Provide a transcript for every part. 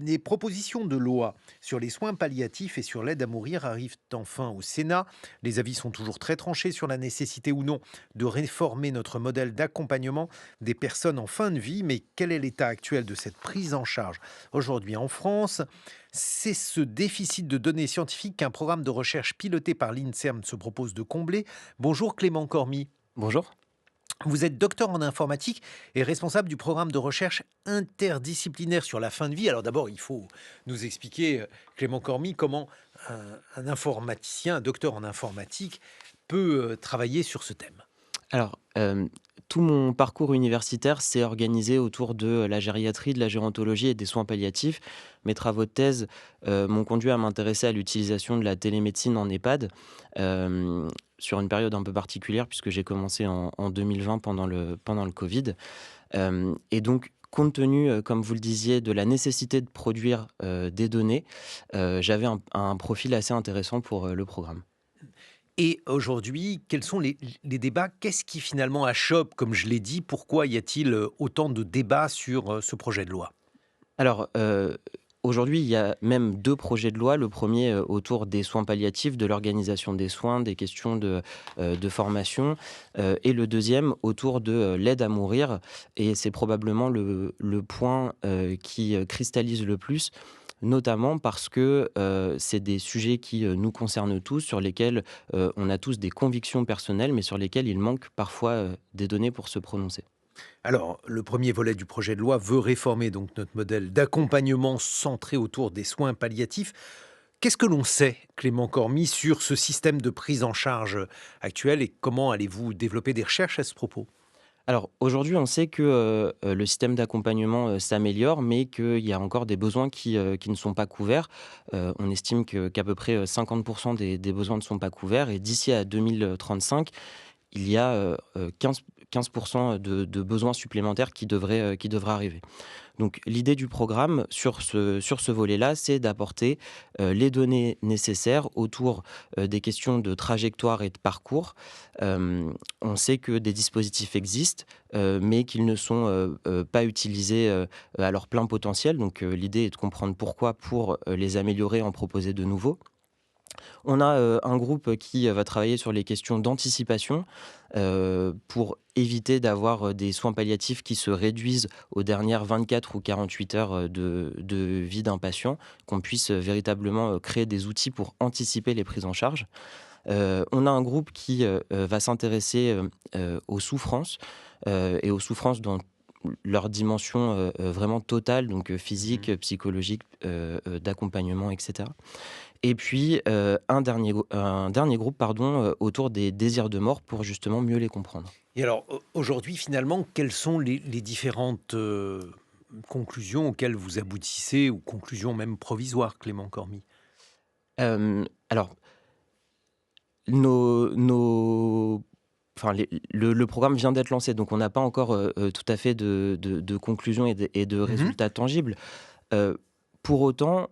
Les propositions de loi sur les soins palliatifs et sur l'aide à mourir arrivent enfin au Sénat. Les avis sont toujours très tranchés sur la nécessité ou non de réformer notre modèle d'accompagnement des personnes en fin de vie. Mais quel est l'état actuel de cette prise en charge aujourd'hui en France? C'est ce déficit de données scientifiques qu'un programme de recherche piloté par l'INSERM se propose de combler. Bonjour Clément Cormy. Bonjour. Vous êtes docteur en informatique et responsable du programme de recherche interdisciplinaire sur la fin de vie. Alors d'abord, il faut nous expliquer, Clément Cormy, comment un informaticien, un docteur en informatique, peut travailler sur ce thème. Alors, tout mon parcours universitaire s'est organisé autour de la gériatrie, de la gérontologie et des soins palliatifs. Mes travaux de thèse, m'ont conduit à m'intéresser à l'utilisation de la télémédecine en EHPAD, sur une période un peu particulière puisque j'ai commencé en 2020 pendant le covid. Et donc compte tenu, comme vous le disiez, de la nécessité de produire, des données, j'avais un profil assez intéressant pour, le programme. Et aujourd'hui, quels sont les débats? Qu'est-ce qui finalement achoppe, comme je l'ai dit? Pourquoi y a-t-il autant de débats sur ce projet de loi? Alors, aujourd'hui, il y a même 2 projets de loi. Le premier er autour des soins palliatifs, de l'organisation des soins, des questions de formation, et le deuxième autour de, l'aide à mourir et c'est probablement le point, qui, cristallise le plus, notamment parce que, c'est des sujets qui, nous concernent tous, sur lesquels, on a tous des convictions personnelles, mais sur lesquels il manque parfois, des données pour se prononcer. Alors, le premier volet du projet de loi veut réformer donc notre modèle d'accompagnement centré autour des soins palliatifs. Qu'est-ce que l'on sait, Clément Cormy, sur ce système de prise en charge actuel et comment allez-vous développer des recherches à ce propos? Alors aujourd'hui, on sait que, le système d'accompagnement, s'améliore, mais qu'il y a encore des besoins qui ne sont pas couverts. On estime qu'à peu près, 50 des besoins ne sont pas couverts et d'ici à 2035, il y a, 15 de besoins supplémentaires qui devraient arriver. Donc l'idée du programme sur ce volet-là, c'est d'apporter, les données nécessaires autour, des questions de trajectoire et de parcours. On sait que des dispositifs existent, mais qu'ils ne sont, pas utilisés, à leur plein potentiel. Donc, l'idée est de comprendre pourquoi pour, les améliorer, en proposer de nouveaux. On a, un groupe qui, va travailler sur les questions d'anticipation, pour éviter d'avoir, des soins palliatifs qui se réduisent aux dernières 24 ou 48 heures, de vie d'un patient, qu'on puisse, véritablement, créer des outils pour anticiper les prises en charge. On a un groupe qui, va s'intéresser, aux souffrances, et aux souffrances dans leur dimension, vraiment totale, donc physique, Mhm. psychologique, d'accompagnement et cetera. Et puis, un dernier groupe pardon, autour des désirs de mort pour justement mieux les comprendre. Et alors, aujourd'hui, finalement, quelles sont les différentes conclusions auxquelles vous aboutissez, ou conclusions même provisoires, Clément Cormy? Alors nos enfin le programme vient d'être lancé, donc on n'a pas encore, tout à fait de conclusions et de Mhm. résultats tangibles. Heu, pour autant,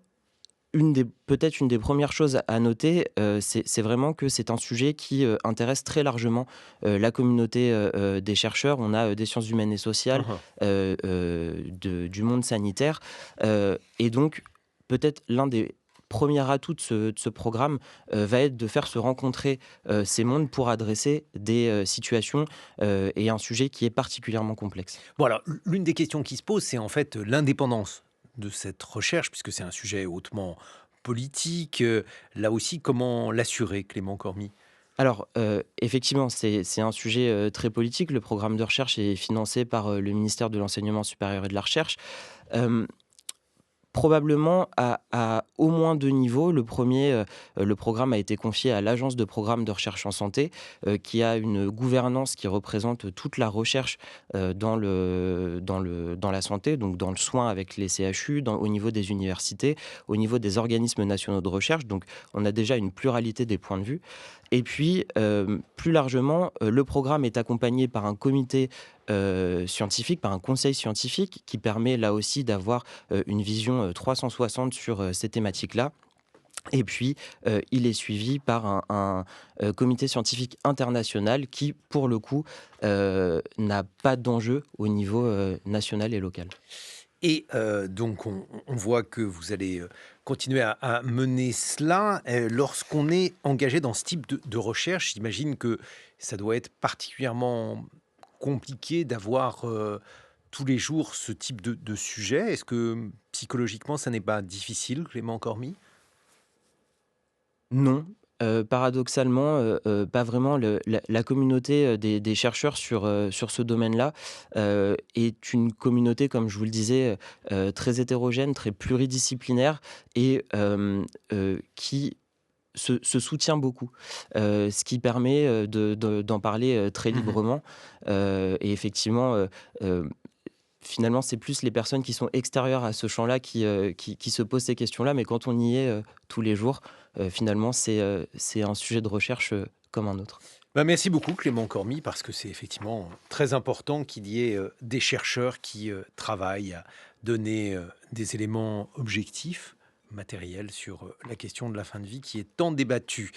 peut-être une des premières choses à noter, c'est vraiment que c'est un sujet qui, intéresse très largement, la communauté, des chercheurs. On a, des sciences humaines et sociales, Mhm. du monde sanitaire, et donc peut-être l'un des premiers atouts de ce programme, va être de faire se rencontrer, ces mondes pour adresser des, situations, et un sujet qui est particulièrement complexe. Bon alors, l'une des questions qui se pose, c'est en fait l'indépendance de cette recherche, puisque c'est un sujet hautement politique. Là aussi, comment l'assurer, Clément Cormy? Alors, effectivement, c'est un sujet, très politique. Le programme de recherche est financé par, le ministère de l'Enseignement supérieur et de la Recherche. Hem Probablement à au moins 2 niveaux. Le premier, le programme a été confié à l'Agence de programme de recherche en santé, qui a une gouvernance qui représente toute la recherche, dans la santé, donc dans le soin avec les CHU, au niveau des universités, au niveau des organismes nationaux de recherche. Donc on a déjà une pluralité des points de vue et puis, plus largement, le programme est accompagné par un comité, scientifique, par un conseil scientifique qui permet là aussi d'avoir une vision 360 sur ces thématiques-là. Et puis, il est suivi par un comité scientifique international qui, pour le coup, n'a pas d'enjeu au niveau national et local. Et donc on voit que vous allez, continuer à mener cela. Lorsqu'on est engagé dans ce type de recherche, j'imagine que ça doit être particulièrement compliqué d'avoir, tous les jours ce type de sujet. Est-ce que, psychologiquement, ça n'est pas difficile, Clément Cormy? Non, paradoxalement, pas vraiment. La communauté, des chercheurs sur ce domaine-là, est une communauté, comme je vous le disais, très hétérogène, très pluridisciplinaire et qui se soutient beaucoup. Ce qui permet, d'en parler, très Mmh. librement, et effectivement, finalement, c'est plus les personnes qui sont extérieures à ce champ-là qui se posent ces questions-là, mais quand on y est, tous les jours, finalement, c'est un sujet de recherche, comme un autre. Bah, merci beaucoup Clément Cormy parce que c'est effectivement très important qu'il y ait, des chercheurs qui, travaillent à donner, des éléments objectifs, matériels sur, la question de la fin de vie qui est tant débattue.